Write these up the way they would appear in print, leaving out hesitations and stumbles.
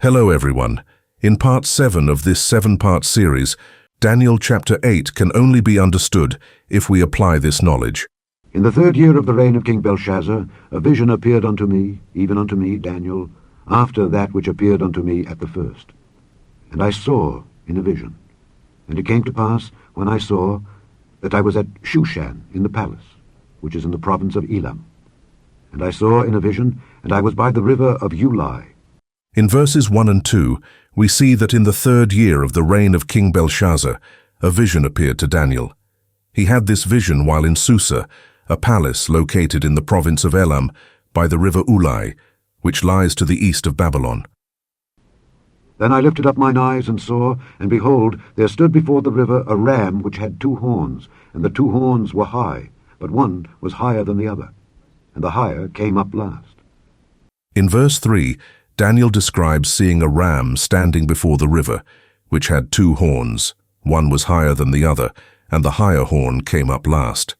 Hello everyone. In part 7 of this 7-part series, Daniel chapter 8 can only be understood if we apply this knowledge. In the 3rd year of the reign of King Belshazzar, a vision appeared unto me, even unto me, Daniel, after that which appeared unto me at the first. And I saw in a vision. And it came to pass, when I saw, that I was at Shushan in the palace, which is in the province of Elam. And I saw in a vision, and I was by the river of Ulai. In verses 1 and 2, we see that in the 3rd year of the reign of King Belshazzar, a vision appeared to Daniel. He had this vision while in Susa, a palace located in the province of Elam by the river Ulai, which lies to the east of Babylon. Then I lifted up mine eyes and saw, and behold, there stood before the river a ram which had 2 horns, and the 2 horns were high, but one was higher than the other, and the higher came up last. In verse 3, Daniel describes seeing a ram standing before the river, which had 2 horns. One was higher than the other, and the higher horn came up last.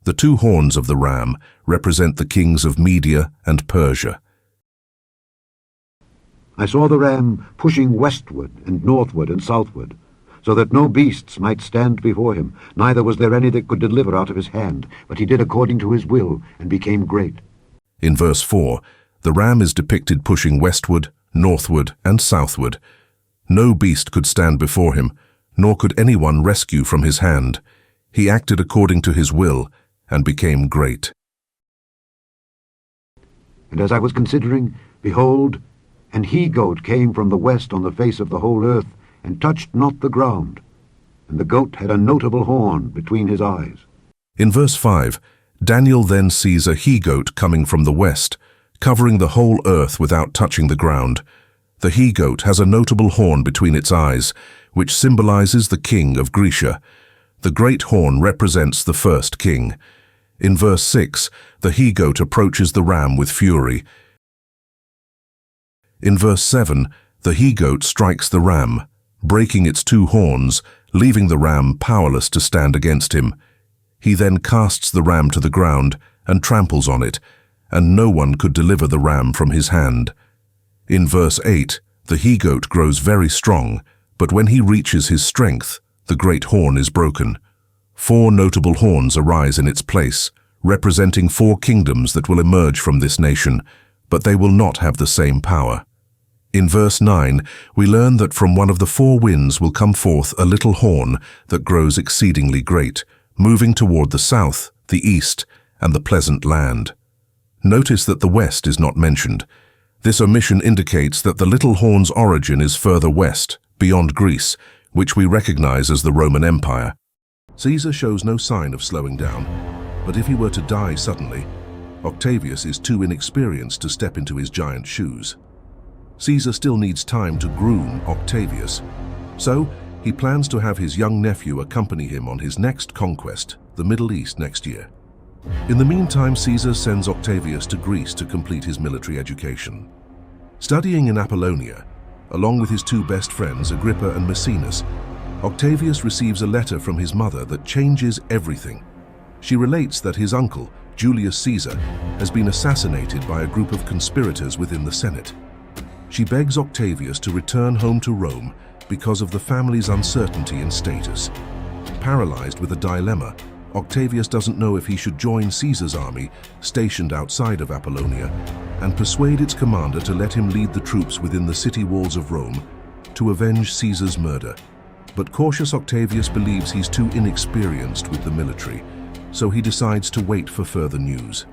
The 2 horns of the ram represent the kings of Media and Persia. I saw the ram pushing westward and northward and southward, so that no beasts might stand before him, neither was there any that could deliver out of his hand, but he did according to his will, and became great. In verse 4, the ram is depicted pushing westward, northward, and southward. No beast could stand before him, nor could anyone rescue from his hand. He acted according to his will, and became great. And as I was considering, behold, an he-goat came from the west on the face of the whole earth, and touched not the ground. And the goat had a notable horn between his eyes. In verse 5, Daniel then sees a he-goat coming from the west, covering the whole earth without touching the ground. The he-goat has a notable horn between its eyes, which symbolizes the king of Grecia. The great horn represents the first king. In verse 6, the he-goat approaches the ram with fury. In verse 7, the he-goat strikes the ram, breaking its 2 horns, leaving the ram powerless to stand against him. He then casts the ram to the ground and tramples on it, and no one could deliver the ram from his hand. In verse 8, the he-goat grows very strong, but when he reaches his strength, the great horn is broken. 4 notable horns arise in its place, representing 4 kingdoms that will emerge from this nation, but they will not have the same power. In verse 9, we learn that from one of the 4 winds will come forth a little horn that grows exceedingly great, moving toward the south, the east, and the pleasant land. Notice that the west is not mentioned. This omission indicates that the little horn's origin is further west, beyond Greece, which we recognize as the Roman Empire. Caesar shows no sign of slowing down, but if he were to die suddenly, Octavius is too inexperienced to step into his giant shoes. Caesar still needs time to groom Octavius, so he plans to have his young nephew accompany him on his next conquest, the Middle East, next year. In the meantime, Caesar sends Octavius to Greece to complete his military education. Studying in Apollonia, along with his 2 best friends, Agrippa and Maecenas, Octavius receives a letter from his mother that changes everything. She relates that his uncle, Julius Caesar, has been assassinated by a group of conspirators within the Senate. She begs Octavius to return home to Rome because of the family's uncertainty and status. Paralyzed with a dilemma, Octavius doesn't know if he should join Caesar's army, stationed outside of Apollonia, and persuade its commander to let him lead the troops within the city walls of Rome to avenge Caesar's murder. But cautious Octavius believes he's too inexperienced with the military, so he decides to wait for further news.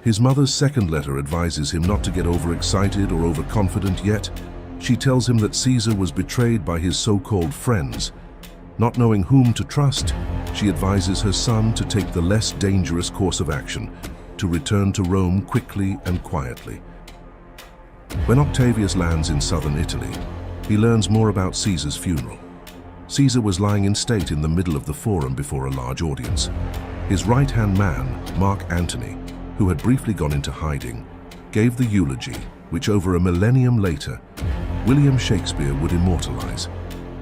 His mother's 2nd letter advises him not to get overexcited or overconfident yet. She tells him that Caesar was betrayed by his so-called friends. Not knowing whom to trust, she advises her son to take the less dangerous course of action, to return to Rome quickly and quietly. When Octavius lands in southern Italy, he learns more about Caesar's funeral. Caesar was lying in state in the middle of the forum before a large audience. His right-hand man, Mark Antony, who had briefly gone into hiding, gave the eulogy, which over a millennium later, William Shakespeare would immortalize.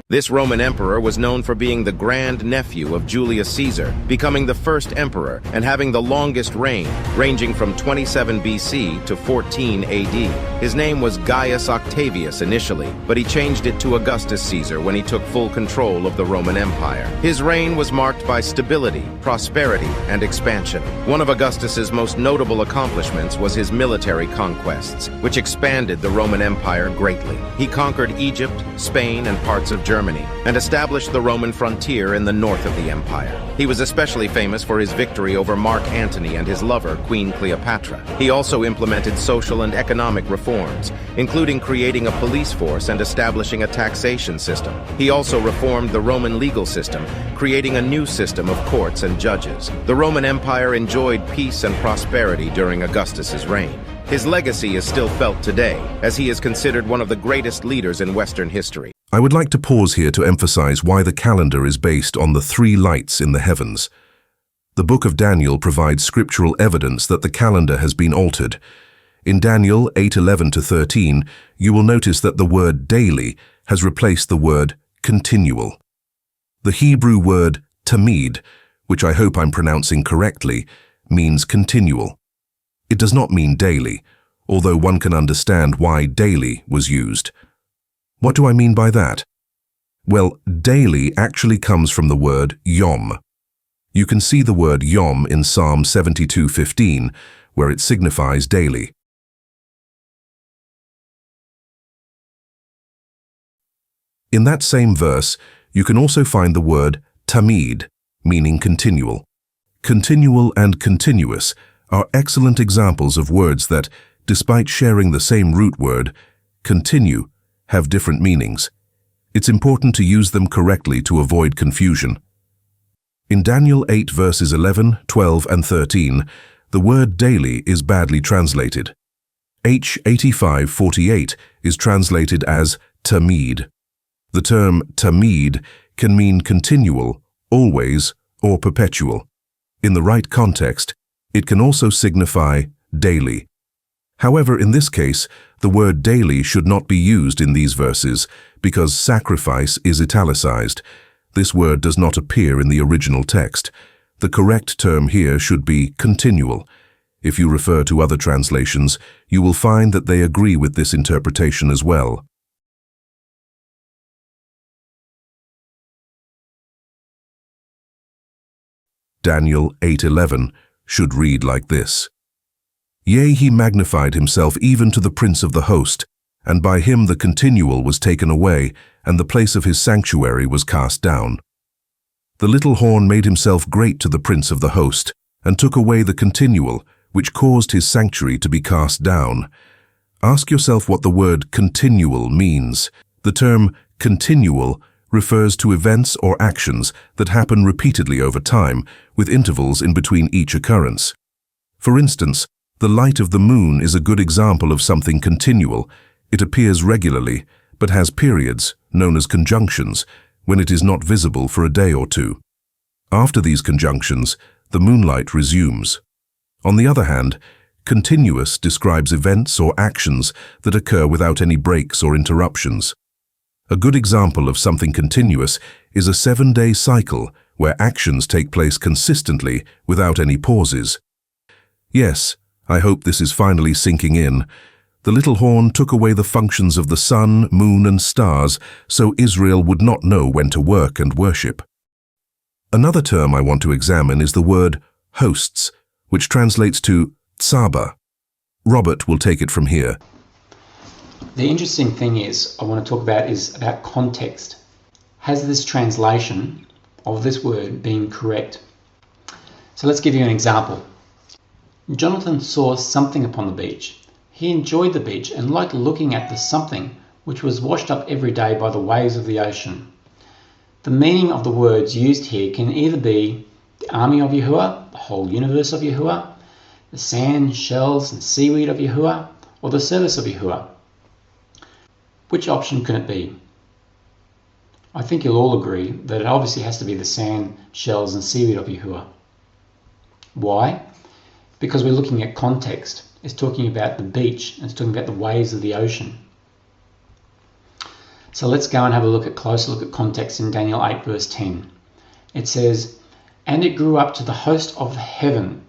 This Roman emperor was known for being the grand-nephew of Julius Caesar, becoming the first emperor and having the longest reign, ranging from 27 BC to 14 AD. His name was Gaius Octavius initially, but he changed it to Augustus Caesar when he took full control of the Roman Empire. His reign was marked by stability, prosperity, and expansion. One of Augustus's most notable accomplishments was his military conquests, which expanded the Roman Empire greatly. He conquered Egypt, Spain, and parts of Germany, and established the Roman frontier in the north of the empire. He was especially famous for his victory over Mark Antony and his lover, Queen Cleopatra. He also implemented social and economic reforms, including creating a police force and establishing a taxation system. He also reformed the Roman legal system, creating a new system of courts and judges. The Roman Empire enjoyed peace and prosperity during Augustus's reign. His legacy is still felt today, as he is considered one of the greatest leaders in Western history. I would like to pause here to emphasize why the calendar is based on the three lights in the heavens. The book of Daniel provides scriptural evidence that the calendar has been altered. In Daniel 8:11-13, you will notice that the word daily has replaced the word continual. The Hebrew word tamid, which I hope I'm pronouncing correctly, means continual. It does not mean daily, although one can understand why daily was used. What do I mean by that? Well, daily actually comes from the word yom. You can see the word yom in Psalm 72:15, where it signifies daily. In that same verse, you can also find the word tamid, meaning continual. Continual and continuous are excellent examples of words that, despite sharing the same root word, continue, have different meanings. It's important to use them correctly to avoid confusion. In Daniel 8 verses 11, 12, and 13, the word daily is badly translated. H8548 is translated as tamid. The term tamid can mean continual, always, or perpetual. In the right context, it can also signify daily. However, in this case, the word daily should not be used in these verses because sacrifice is italicized. This word does not appear in the original text. The correct term here should be continual. If you refer to other translations, you will find that they agree with this interpretation as well. Daniel 8:11 should read like this. Yea, he magnified himself even to the prince of the host, and by him the continual was taken away, and the place of his sanctuary was cast down. The little horn made himself great to the prince of the host, and took away the continual, which caused his sanctuary to be cast down. Ask yourself what the word continual means. The term continual refers to events or actions that happen repeatedly over time, with intervals in between each occurrence. For instance, the light of the moon is a good example of something continual. It appears regularly, but has periods, known as conjunctions, when it is not visible for a day or two. After these conjunctions, the moonlight resumes. On the other hand, continuous describes events or actions that occur without any breaks or interruptions. A good example of something continuous is a 7-day cycle where actions take place consistently without any pauses. Yes, I hope this is finally sinking in. The little horn took away the functions of the sun, moon, and stars, so Israel would not know when to work and worship. Another term I want to examine is the word hosts, which translates to tsaba. Robert will take it from here. The interesting thing I want to talk about context. Has this translation of this word been correct? So let's give you an example. Jonathan saw something upon the beach. He enjoyed the beach and liked looking at the something which was washed up every day by the waves of the ocean. The meaning of the words used here can either be the army of Yahuwah, the whole universe of Yahuwah, the sand, shells, and seaweed of Yahuwah, or the service of Yahuwah. Which option can it be? I think you'll all agree that it obviously has to be the sand, shells, and seaweed of Yahuwah. Why? Because we're looking at context. It's talking about the beach, and it's talking about the waves of the ocean. So let's go and have a closer look at context in Daniel 8 verse 10. It says, "And it grew up to the host of heaven,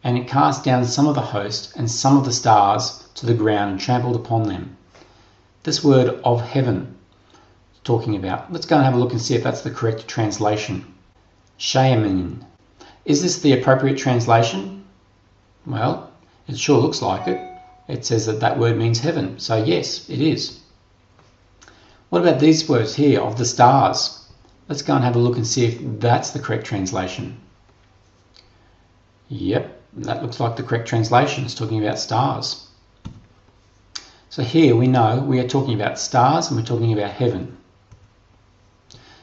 and it cast down some of the host and some of the stars to the ground and trampled upon them." This word "of heaven" is talking about. Let's go and have a look and see if that's the correct translation. Shayamin. Is this the appropriate translation? Well, it sure looks like it. It says that word means heaven, so yes, it is. What about these words here, "of the stars"? Let's go and have a look and see if that's the correct translation. Yep, that looks like the correct translation. It's talking about stars. So here we know we are talking about stars and we're talking about heaven.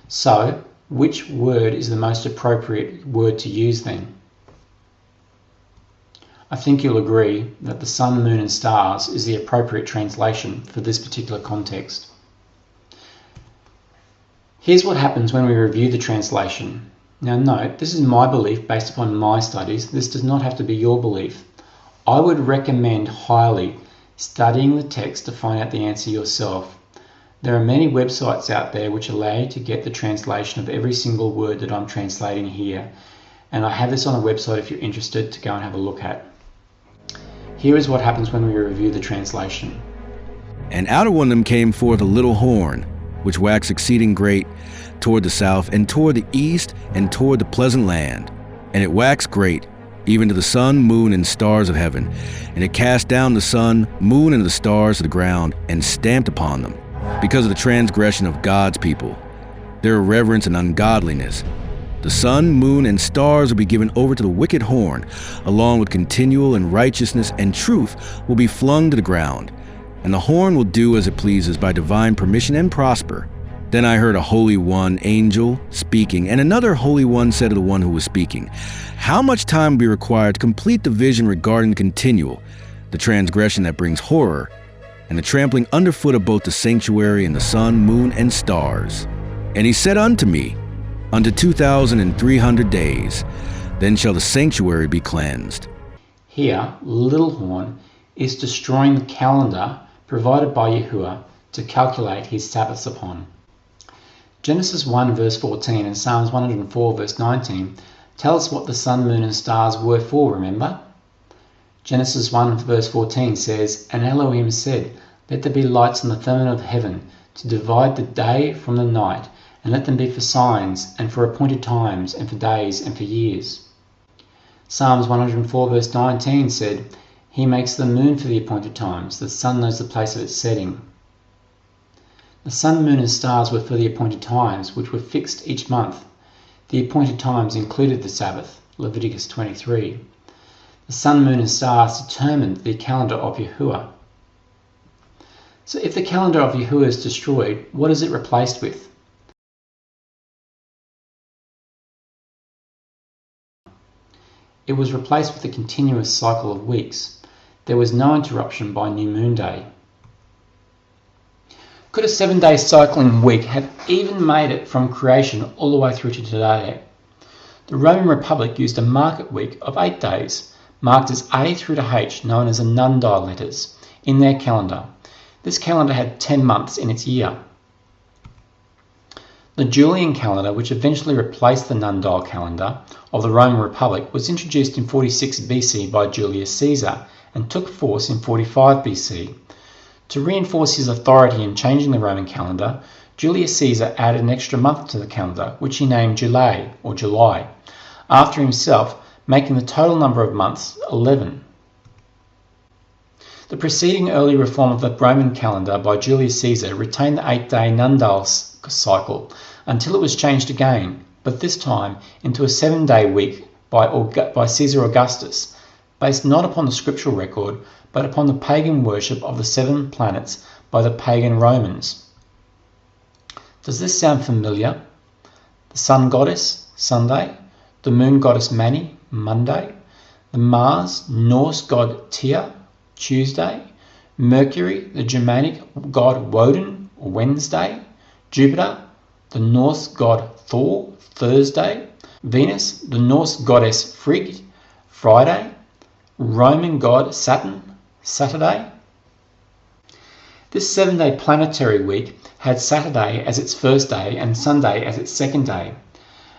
So, which word is the most appropriate word to use then? I think you'll agree that the sun, moon and stars is the appropriate translation for this particular context. Here's what happens when we review the translation. Now note, this is my belief based upon my studies. This does not have to be your belief. I would recommend highly studying the text to find out the answer yourself. There are many websites out there which allow you to get the translation of every single word that I'm translating here. And I have this on a website if you're interested to go and have a look at. Here is what happens when we review the translation. "And out of one of them came forth a little horn, which waxed exceeding great toward the south, and toward the east, and toward the pleasant land. And it waxed great, even to the sun, moon, and stars of heaven. And it cast down the sun, moon, and the stars to the ground, and stamped upon them, because of the transgression of God's people, their irreverence and ungodliness. The sun, moon, and stars will be given over to the wicked horn, along with continual and righteousness and truth will be flung to the ground. And the horn will do as it pleases by divine permission and prosper. Then I heard a holy one, angel, speaking, and another holy one said to the one who was speaking, How much time will be required to complete the vision regarding the continual, the transgression that brings horror, and the trampling underfoot of both the sanctuary and the sun, moon, and stars? And he said unto me, Unto 2,300 days, then shall the sanctuary be cleansed. Here, little horn is destroying the calendar provided by Yahuwah to calculate his Sabbaths upon. Genesis 1 verse 14 and Psalms 104 verse 19 tell us what the sun, moon and stars were for, remember? Genesis 1 verse 14 says, And Elohim said, Let there be lights in the firmament of heaven to divide the day from the night, and let them be for signs, and for appointed times, and for days, and for years. Psalms 104 verse 19 said, He makes the moon for the appointed times, the sun knows the place of its setting. The sun, moon and stars were for the appointed times, which were fixed each month. The appointed times included the Sabbath, Leviticus 23. The sun, moon and stars determined the calendar of Yahuwah. So if the calendar of Yahuwah is destroyed, what is it replaced with? It was replaced with a continuous cycle of weeks. There was no interruption by new moon day. Could a 7-day cycling week have even made it from creation all the way through to today? The Roman Republic used a market week of 8 days, marked as A through to H, known as the nundile letters, in their calendar. This calendar had 10 months in its year. The Julian calendar, which eventually replaced the nundile calendar of the Roman Republic, was introduced in 46 BC by Julius Caesar and took force in 45 BC. To reinforce his authority in changing the Roman calendar, Julius Caesar added an extra month to the calendar, which he named July, or July, after himself, making the total number of months 11. The preceding early reform of the Roman calendar by Julius Caesar retained the 8-day nundile cycle until it was changed again, but this time into a 7-day week by Caesar Augustus, based not upon the scriptural record, but upon the pagan worship of the 7 planets by the pagan Romans. Does this sound familiar? The sun goddess, Sunday, the moon goddess Mani, Monday, the Mars, Norse god Tyr, Tuesday, Mercury, the Germanic god Woden, Wednesday, Jupiter, the Norse god Thor, Thursday, Venus, the Norse goddess Frigg, Friday, Roman god Saturn, Saturday. This 7-day planetary week had Saturday as its first day and Sunday as its second day.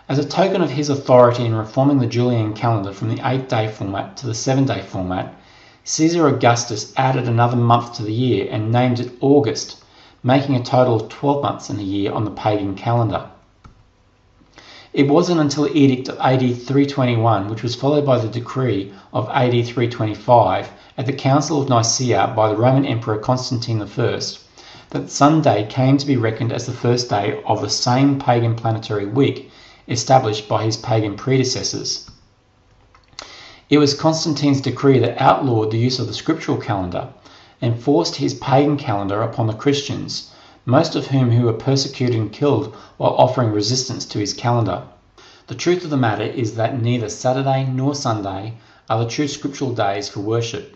As a token of his authority in reforming the Julian calendar from the 8-day format to the 7-day format, Caesar Augustus added another month to the year and named it August, making a total of 12 months in a year on the pagan calendar. It wasn't until the Edict of AD 321, which was followed by the decree of AD 325 at the Council of Nicaea by the Roman Emperor Constantine I, that Sunday came to be reckoned as the first day of the same pagan planetary week established by his pagan predecessors. It was Constantine's decree that outlawed the use of the scriptural calendar and forced his pagan calendar upon the Christians, most of whom were persecuted and killed while offering resistance to his calendar. The truth of the matter is that neither Saturday nor Sunday are the true scriptural days for worship.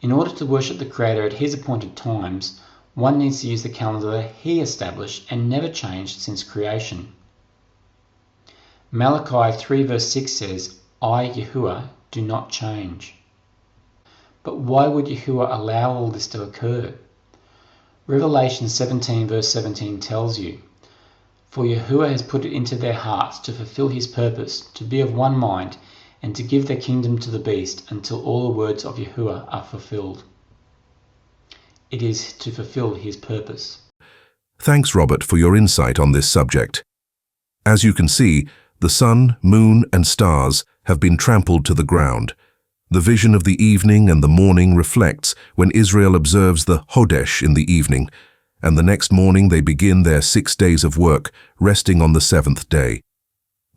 In order to worship the Creator at his appointed times, one needs to use the calendar that he established and never changed since creation. Malachi 3 verse 6 says, I, Yahuwah, do not change. But why would Yahuwah allow all this to occur? Revelation 17 verse 17 tells you, For Yahuwah has put it into their hearts to fulfill his purpose, to be of one mind, and to give their kingdom to the beast until all the words of Yahuwah are fulfilled. It is to fulfill his purpose. Thanks, Robert, for your insight on this subject. As you can see, the sun, moon, and stars have been trampled to the ground. The vision of the evening and the morning reflects when Israel observes the Hodesh in the evening, and the next morning they begin their 6 days of work, resting on the 7th day.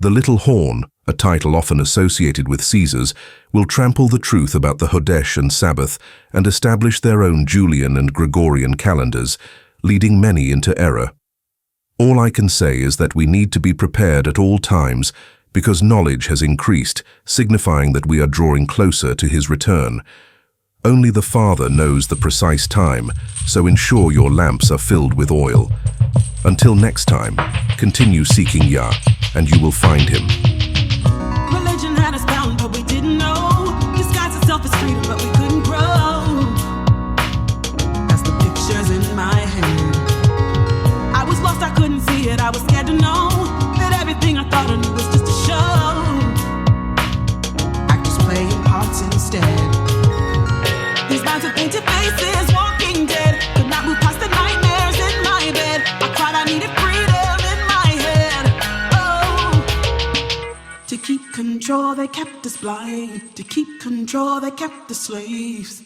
The little horn, a title often associated with Caesars, will trample the truth about the Hodesh and Sabbath and establish their own Julian and Gregorian calendars, leading many into error. All I can say is that we need to be prepared at all times because knowledge has increased, signifying that we are drawing closer to his return. Only the Father knows the precise time, so ensure your lamps are filled with oil. Until next time, continue seeking Yah, and you will find him. Religion had us bound, but we didn't know. Disguise itself as freedom, but we couldn't grow. That's the pictures in my head. I was lost, I couldn't see it. I was scared to know that everything I thought I knew was just a show. Actors playing parts instead. These lines of painted faces, walking dead, could not move past the nightmares in my bed. I cried, I needed freedom in my head. Oh, to keep control, they kept us blind. To keep control, they kept us slaves.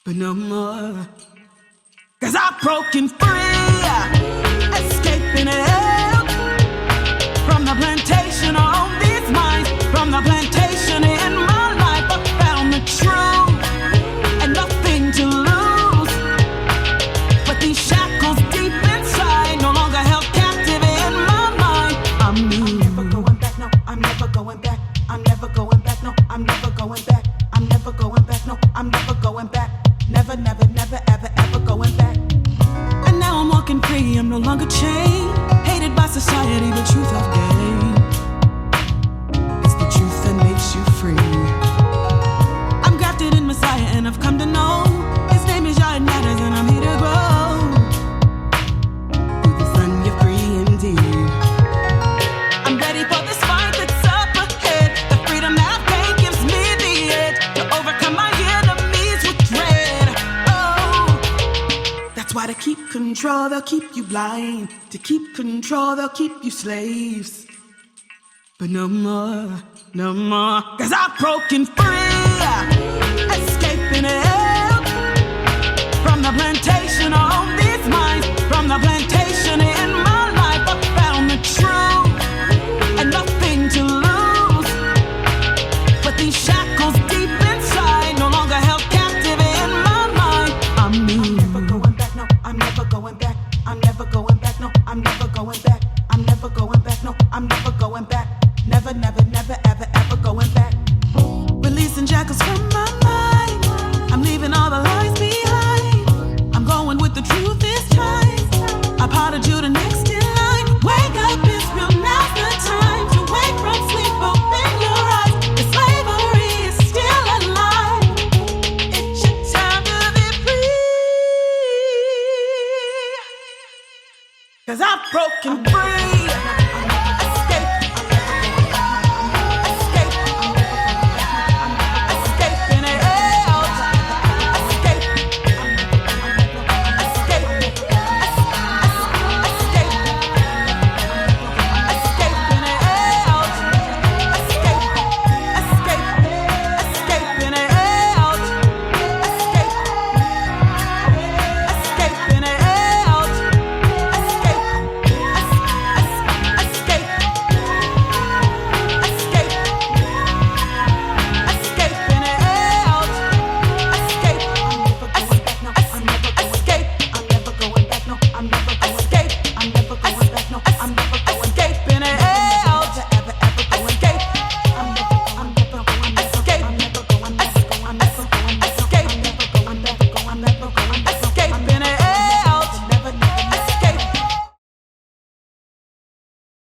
But no more, 'cause I've broken free, escaping hell from the plantation on these minds, from the plantation in my life. I found the truth and nothing to lose, but these shackles deep inside no longer held captive in my mind. I'm never going back, no, I'm never going back. I'm never going back, no, I'm never going back. I'm never going back, no, I'm never going back. Never, never, never, ever, ever going back. And now I'm walking free, I'm no longer chained. Hated by society, the truth I've gained. It's the truth that makes you free. I'm grafted in Messiah and I've come to know his name is Yah, it matters, and I'm here to grow. Through the sun you're free indeed. I'm ready for this fight that's up ahead. The freedom that I've gained gives me the edge to overcome my enemies with dread. Oh, that's why to keep control they'll keep you blind. To keep control they'll keep you slaves. But no more, no more, 'cause I've broken free, escaping hell from the plantation on these minds, from the plantation in my life. I found the truth and nothing to lose, but these shackles deep inside no longer held captive in my mind. I'm never going back, no, I'm never going back. I'm never going back, no, I'm never going back. I'm never going back, no, I'm never going back. Never, never, never, ever, ever going back. Releasing shackles from my mind. I'm leaving all the lies behind. I'm going with the truth this time. I'm part of you the next in line. Wake up, Israel, now's the time to wake from sleep, open your eyes. The slavery is still alive. It's your time to be free. 'Cause I've broken free.